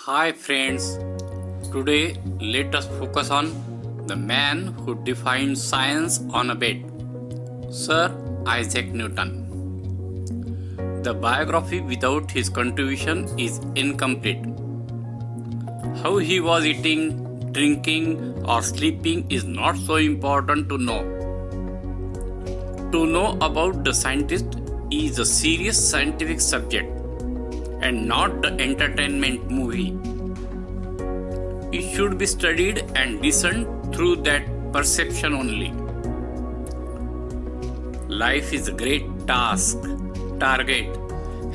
Hi friends, today let us focus on the man who defined science on a bed, Sir Isaac Newton. The biography without his contribution is incomplete. How he was eating, drinking, or sleeping is not so important to know. To know about the scientist is a serious scientific subject and not the entertainment movie. It should be studied and discerned through that perception only. Life is a great target,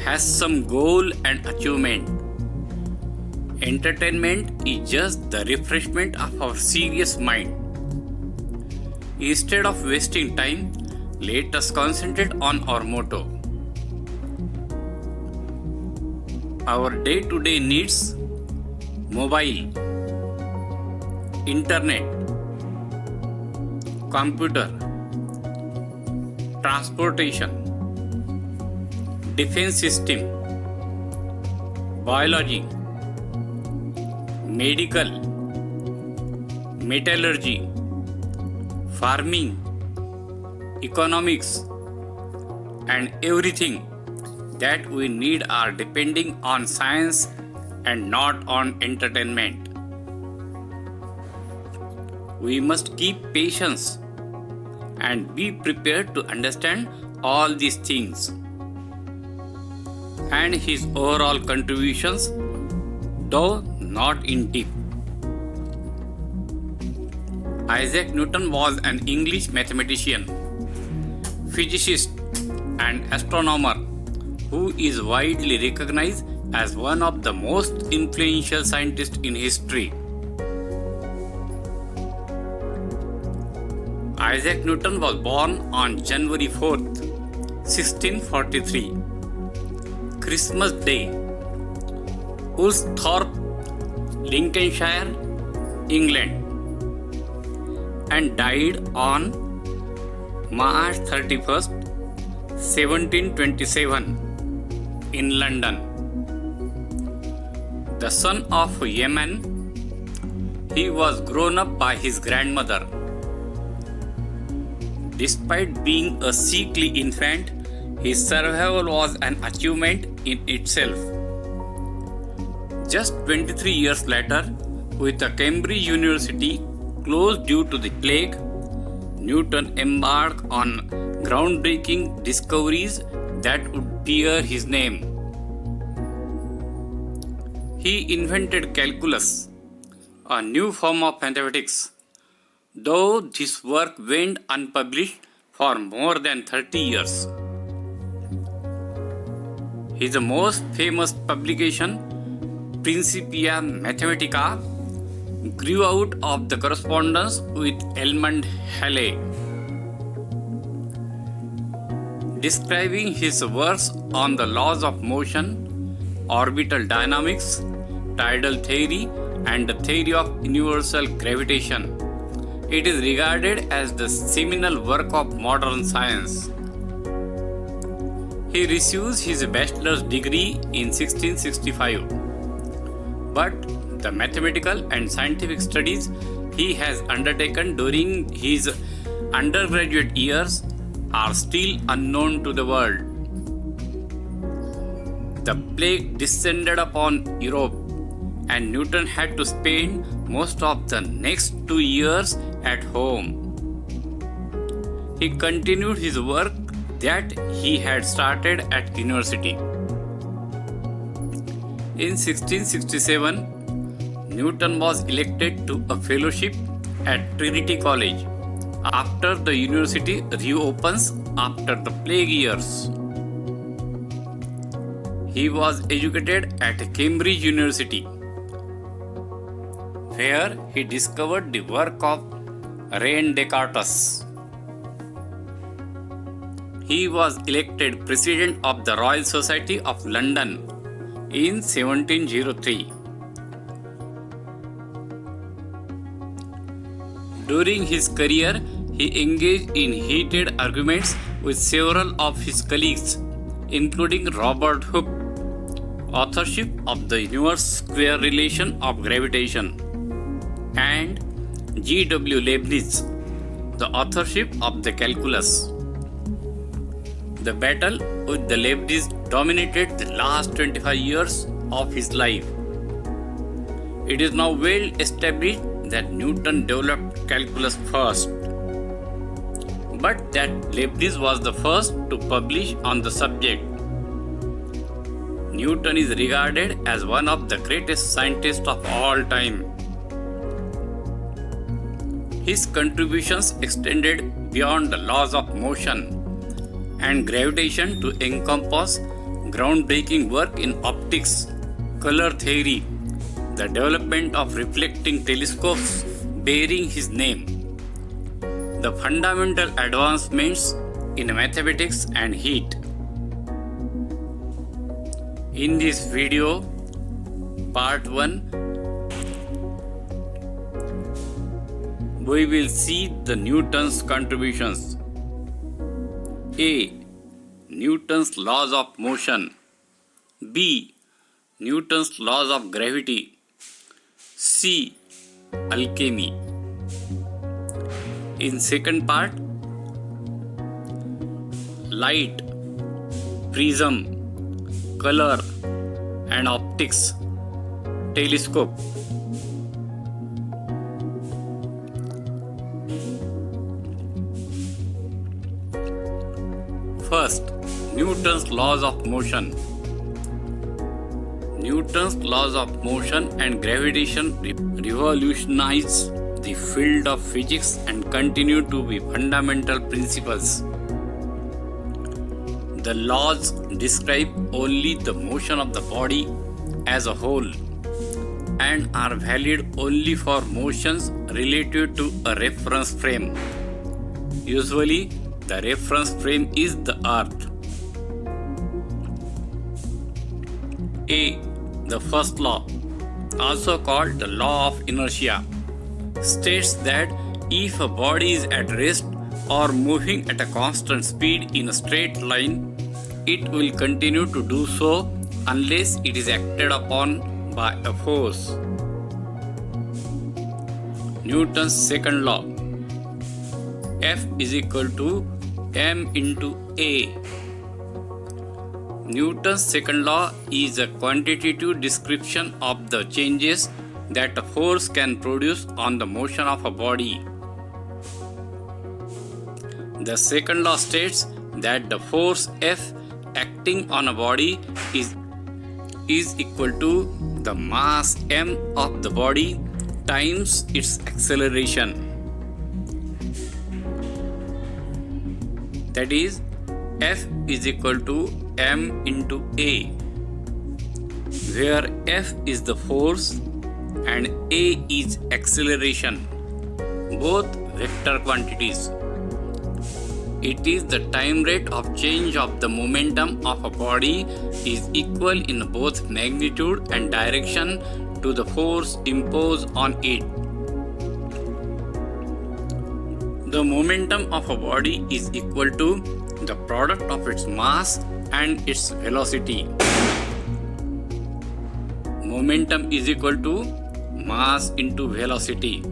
has some goal and achievement. Entertainment is just the refreshment of our serious mind. Instead of wasting time, let us concentrate on our motto. Our day-to-day needs: mobile, internet, computer, transportation, defense system, biology, medical, metallurgy, farming, economics, and everything that we need are depending on science and not on entertainment. We must keep patience and be prepared to understand all these things. And his overall contributions, though not in deep. Isaac Newton was an English mathematician, physicist, and astronomer who is widely recognized as one of the most influential scientists in history. Isaac Newton was born on January 4th, 1643, Christmas Day, Woolsthorpe, Lincolnshire, England, and died on March 31st, 1727, in London. The son of Yemen, he was grown up by his grandmother. Despite being a sickly infant, his survival was an achievement in itself. Just 23 years later, with the Cambridge University closed due to the plague, Newton embarked on groundbreaking discoveries that would bear his name. He invented calculus, a new form of mathematics, though this work went unpublished for more than 30 years. His most famous publication, Principia Mathematica, grew out of the correspondence with Edmund Halley. Describing his works on the laws of motion, orbital dynamics, tidal theory, and the theory of universal gravitation, it is regarded as the seminal work of modern science. He received his bachelor's degree in 1665, but the mathematical and scientific studies he has undertaken during his undergraduate years are still unknown to the world. The plague descended upon Europe, and Newton had to spend most of the next 2 years at home. He continued his work that he had started at university. In 1667, Newton was elected to a fellowship at Trinity College after the university reopens after the plague years. He was educated at Cambridge University, where he discovered the work of René Descartes. He was elected President of the Royal Society of London in 1703. During his career, he engaged in heated arguments with several of his colleagues, including Robert Hooke, authorship of the universe square relation of gravitation, and G.W. Leibniz, the authorship of the calculus. The battle with the Leibniz dominated the last 25 years of his life. It is now well established that Newton developed calculus first, but that Leibniz was the first to publish on the subject. Newton is regarded as one of the greatest scientists of all time. His contributions extended beyond the laws of motion and gravitation to encompass groundbreaking work in optics, color theory, the development of reflecting telescopes bearing his name, the fundamental advancements in mathematics and heat. In this video, part 1, we will see the Newton's contributions. A. Newton's laws of motion. B. Newton's laws of gravity. C. Alchemy. In second part, light, prism, color and optics, telescope. First, Newton's laws of motion. Newton's laws of motion and gravitation revolutionized the field of physics and continue to be fundamental principles. The laws describe only the motion of the body as a whole and are valid only for motions related to a reference frame. Usually, the reference frame is the Earth. A. The first law, also called the law of inertia, states that if a body is at rest or moving at a constant speed in a straight line, it will continue to do so unless it is acted upon by a force. Newton's second law, F is equal to m into A. Newton's second law is a quantitative description of the changes that a force can produce on the motion of a body. The second law states that the force F acting on a body is equal to the mass m of the body times its acceleration. That is, F is equal to m into A, where F is the force and A is acceleration, both vector quantities. It is the time rate of change of the momentum of a body is equal in both magnitude and direction to the force imposed on it. The momentum of a body is equal to the product of its mass and its velocity. Momentum is equal to mass into velocity.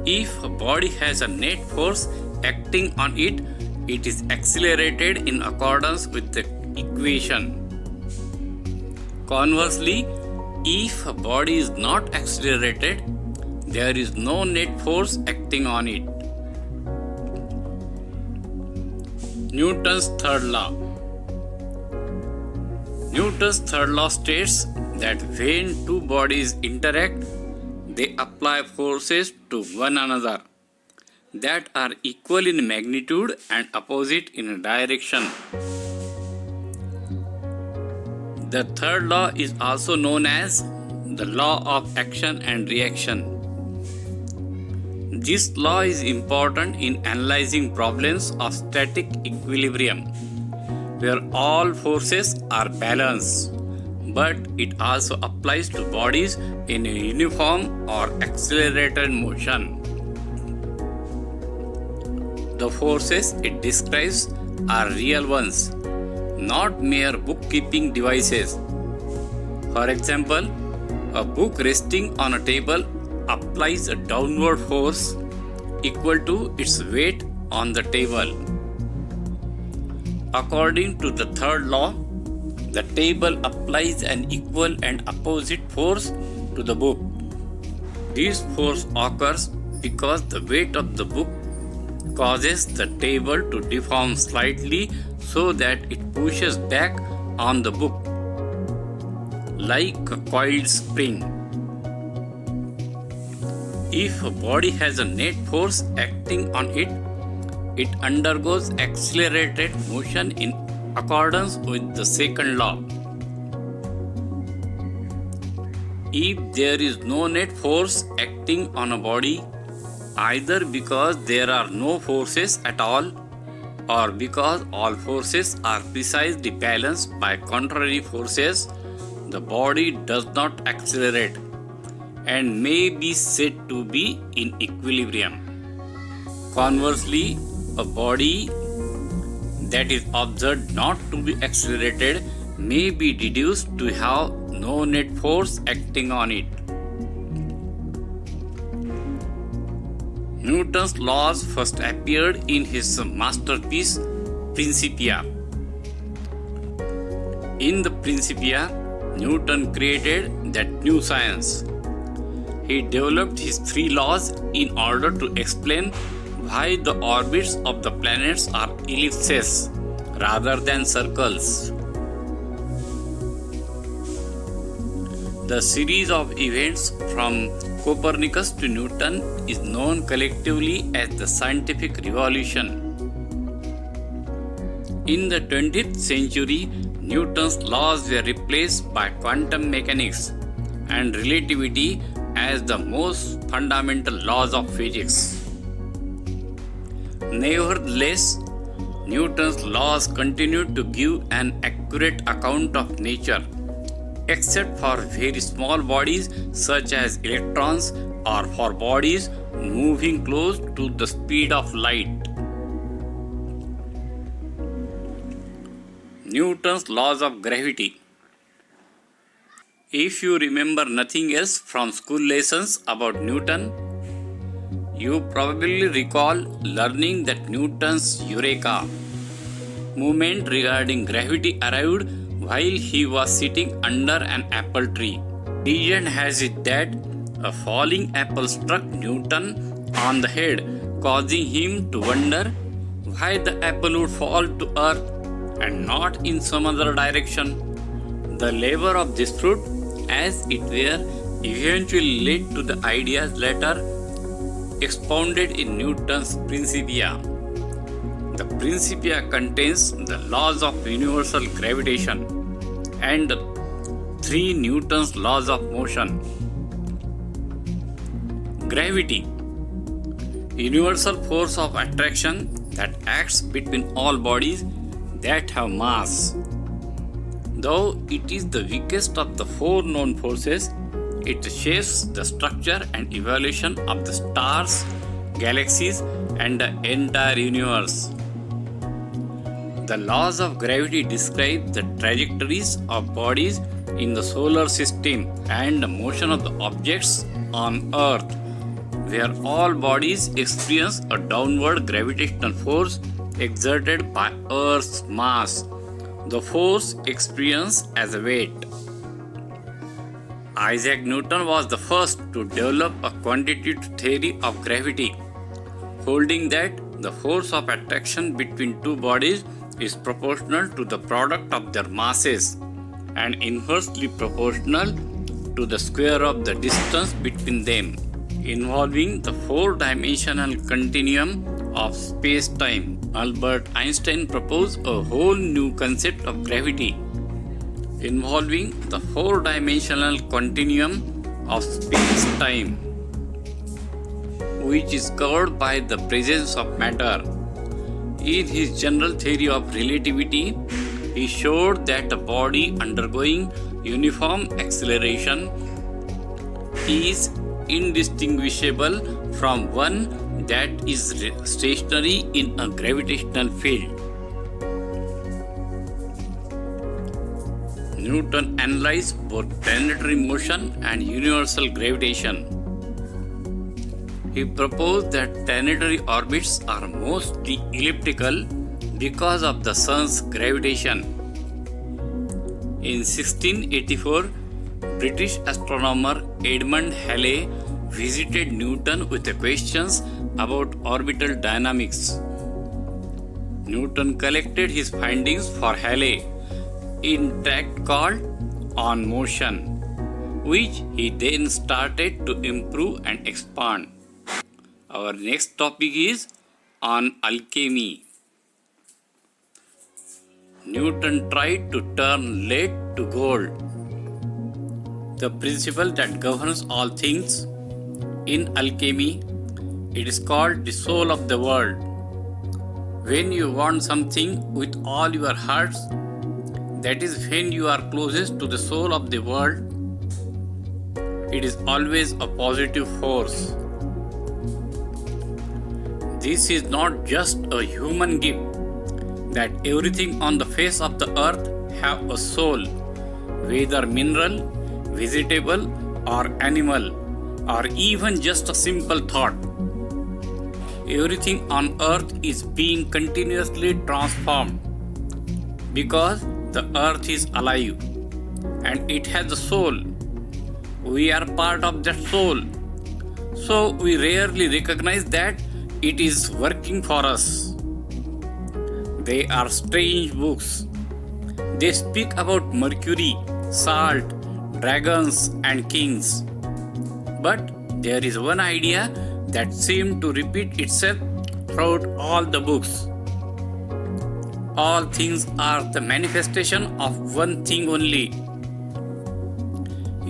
If a body has a net force acting on it, it is accelerated in accordance with the equation. Conversely, if a body is not accelerated, there is no net force acting on it. Newton's third law. Newton's third law states that when two bodies interact, they apply forces to one another that are equal in magnitude and opposite in direction. The third law is also known as the law of action and reaction. This law is important in analyzing problems of static equilibrium, where all forces are balanced, but it also applies to bodies in a uniform or accelerated motion. The forces it describes are real ones, not mere bookkeeping devices. For example, a book resting on a table applies a downward force equal to its weight on the table. According to the third law, the table applies an equal and opposite force to the book. This force occurs because the weight of the book causes the table to deform slightly so that it pushes back on the book like a coiled spring. If a body has a net force acting on it, it undergoes accelerated motion in accordance with the second law. If there is no net force acting on a body, either because there are no forces at all or because all forces are precisely balanced by contrary forces, the body does not accelerate and may be said to be in equilibrium. Conversely, a body that is observed not to be accelerated may be deduced to have no net force acting on it. Newton's laws first appeared in his masterpiece Principia. In the Principia, Newton created that new science. He developed his three laws in order to explain why the orbits of the planets are ellipses rather than circles. The series of events from Copernicus to Newton is known collectively as the scientific revolution. In the 20th century, Newton's laws were replaced by quantum mechanics and relativity as the most fundamental laws of physics. Nevertheless, Newton's laws continued to give an accurate account of nature, except for very small bodies such as electrons or for bodies moving close to the speed of light. Newton's laws of gravity. If you remember nothing else from school lessons about Newton, you probably recall learning that Newton's Eureka movement regarding gravity arrived while he was sitting under an apple tree. Legend has it that a falling apple struck Newton on the head, causing him to wonder why the apple would fall to earth and not in some other direction. The labor of this fruit, as it were, eventually led to the ideas later expounded in Newton's Principia. The Principia contains the laws of universal gravitation and three Newton's laws of motion. Gravity, universal force of attraction that acts between all bodies that have mass. Though it is the weakest of the four known forces, it shapes the structure and evolution of the stars, galaxies, and the entire universe. The laws of gravity describe the trajectories of bodies in the solar system and the motion of the objects on Earth, where all bodies experience a downward gravitational force exerted by Earth's mass, the force experienced as a weight. Isaac Newton was the first to develop a quantitative theory of gravity, holding that the force of attraction between two bodies is proportional to the product of their masses and inversely proportional to the square of the distance between them, involving the four-dimensional continuum of space-time. Albert Einstein proposed a whole new concept of gravity, involving the four-dimensional continuum of space-time, which is covered by the presence of matter. In his general theory of relativity, he showed that a body undergoing uniform acceleration is indistinguishable from one that is stationary in a gravitational field. Newton analyzed both planetary motion and universal gravitation. He proposed that planetary orbits are mostly elliptical because of the sun's gravitation. In 1684, British astronomer Edmund Halley visited Newton with questions about orbital dynamics. Newton collected his findings for Halley in a tract called On Motion, which he then started to improve and expand. Our next topic is on alchemy. Newton tried to turn lead to gold. The principle that governs all things. In alchemy, it is called the soul of the world. When you want something with all your hearts, that is when you are closest to the soul of the world. It is always a positive force. This is not just a human gift, that everything on the face of the earth have a soul, whether mineral, vegetable or animal, or even just a simple thought. Everything on earth is being continuously transformed because the earth is alive and it has a soul. We are part of that soul, so we rarely recognize that it is working for us. They are strange books. They speak about Mercury, salt, dragons and kings. But there is one idea that seems to repeat itself throughout all the books. All things are the manifestation of one thing only.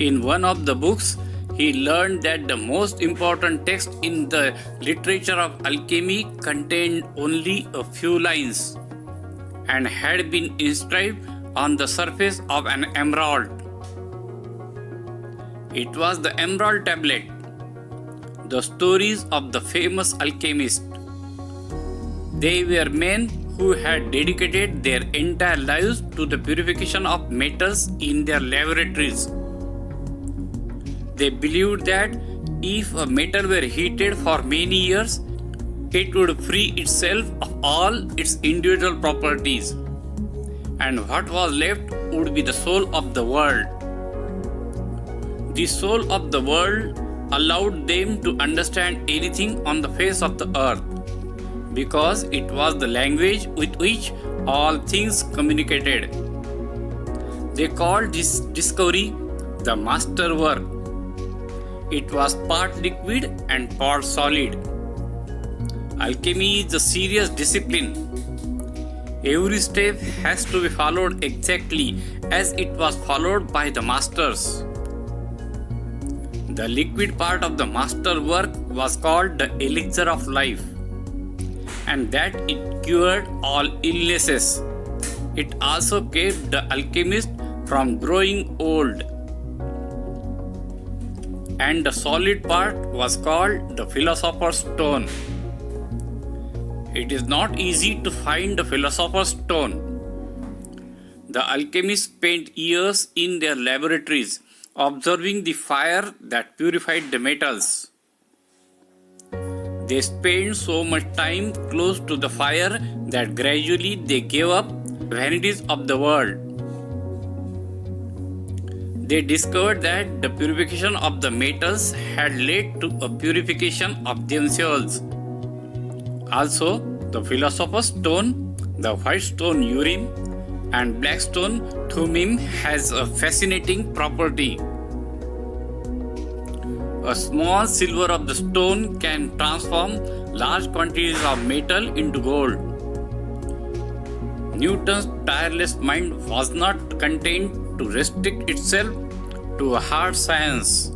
In one of the books, he learned that the most important text in the literature of alchemy contained only a few lines and had been inscribed on the surface of an emerald. It was the Emerald Tablet, the stories of the famous alchemists. They were men who had dedicated their entire lives to the purification of metals in their laboratories. They believed that if a metal were heated for many years, it would free itself of all its individual properties, and what was left would be the soul of the world. The soul of the world allowed them to understand anything on the face of the earth, because it was the language with which all things communicated. They called this discovery the masterwork. It was part liquid and part solid. Alchemy is a serious discipline. Every step has to be followed exactly as it was followed by the masters. The liquid part of the masterwork was called the elixir of life, and that it cured all illnesses. It also kept the alchemist from growing old. And the solid part was called the philosopher's stone. It is not easy to find the philosopher's stone. The alchemists spent years in their laboratories observing the fire that purified the metals. They spent so much time close to the fire that gradually they gave up the vanities of the world. They discovered that the purification of the metals had led to a purification of themselves. Also, the philosopher's stone, the white stone urim, and black stone thummim has a fascinating property. A small silver of the stone can transform large quantities of metal into gold. Newton's tireless mind was not content to restrict itself to a hard science.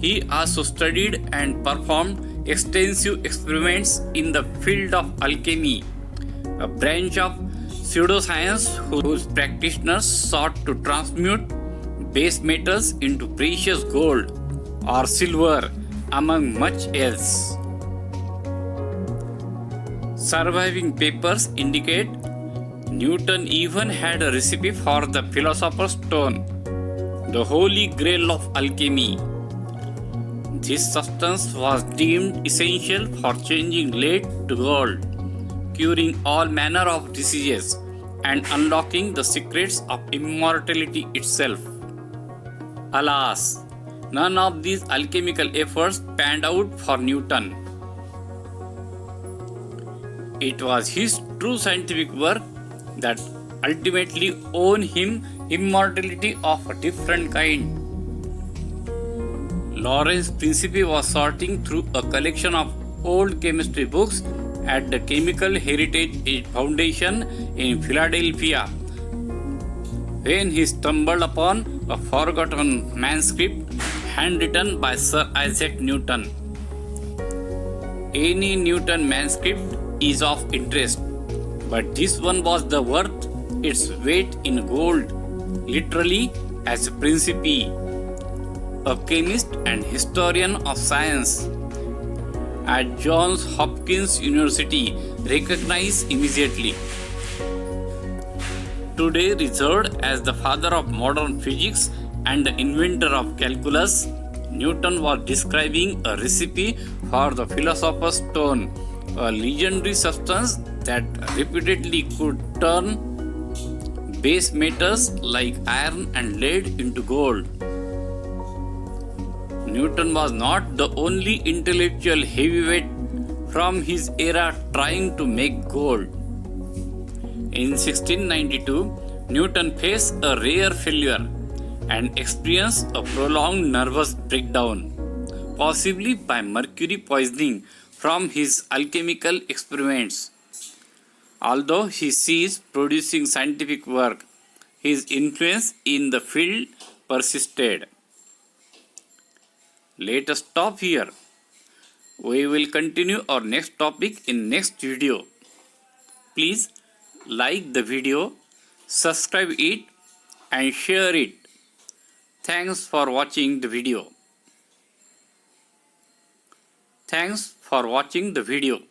He also studied and performed extensive experiments in the field of alchemy, a branch of pseudoscience whose practitioners sought to transmute base metals into precious gold or silver, among much else. Surviving papers indicate Newton even had a recipe for the philosopher's stone, the holy grail of alchemy. This substance was deemed essential for changing lead to gold, curing all manner of diseases, and unlocking the secrets of immortality itself. Alas, none of these alchemical efforts panned out for Newton. It was his true scientific work that ultimately won him immortality of a different kind. Lawrence Principe was sorting through a collection of old chemistry books at the Chemical Heritage Foundation in Philadelphia when he stumbled upon a forgotten manuscript handwritten by Sir Isaac Newton. Any Newton manuscript is of interest, but this one was worth its weight in gold, literally, as Principe, a chemist and historian of science at Johns Hopkins University, recognized immediately. Today revered as the father of modern physics and the inventor of calculus, Newton was describing a recipe for the philosopher's stone, a legendary substance that repeatedly could turn base metals like iron and lead into gold. Newton was not the only intellectual heavyweight from his era trying to make gold. In 1692, Newton faced a rare failure and experienced a prolonged nervous breakdown, possibly by mercury poisoning from his alchemical experiments. Although he ceased producing scientific work, his influence in the field persisted. Let us stop here. We will continue our next topic in next video. Please like the video, subscribe it and share it. Thanks for watching the video. Thanks for watching the video.